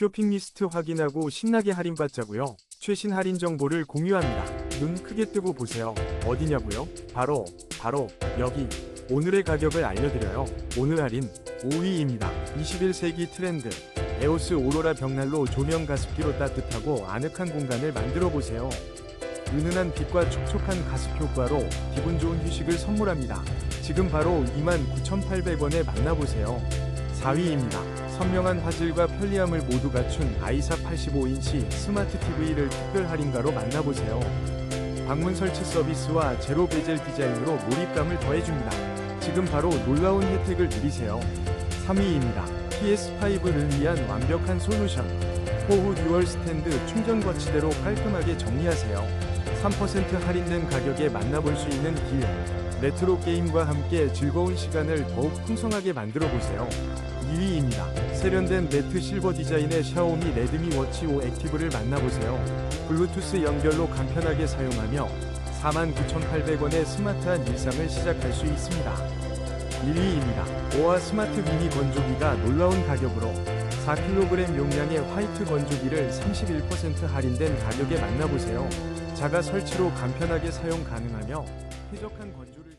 쇼핑 리스트 확인하고 신나게 할인받자고요. 최신 할인 정보를 공유합니다. 눈 크게 뜨고 보세요. 어디냐고요? 바로 여기. 오늘의 가격을 알려드려요. 오늘 할인 5위입니다. 21세기 트렌드 에오스 오로라 벽난로 조명 가습기로 따뜻하고 아늑한 공간을 만들어 보세요. 은은한 빛과 촉촉한 가습 효과로 기분 좋은 휴식을 선물합니다. 지금 바로 29,800원에 만나보세요. 4위입니다. 선명한 화질과 편리함을 모두 갖춘 아이사 85인치 스마트 TV를 특별 할인가로 만나보세요. 방문 설치 서비스와 제로 베젤 디자인으로 몰입감을 더해줍니다. 지금 바로 놀라운 혜택을 누리세요. 3위입니다. PS5를 위한 완벽한 솔루션. 호후 듀얼 스탠드 충전 거치대로 깔끔하게 정리하세요. 3% 할인된 가격에 만나볼 수 있는 기회. 레트로 게임과 함께 즐거운 시간을 더욱 풍성하게 만들어보세요. 2위입니다. 세련된 매트 실버 디자인의 샤오미 레드미 워치 5 액티브를 만나보세요. 블루투스 연결로 간편하게 사용하며 49,800원의 스마트한 일상을 시작할 수 있습니다. 1위입니다. 오아 스마트 미니 건조기가 놀라운 가격으로 4kg 용량의 화이트 건조기를 31% 할인된 가격에 만나보세요. 자가 설치로 간편하게 사용 가능하며 쾌적한 건조를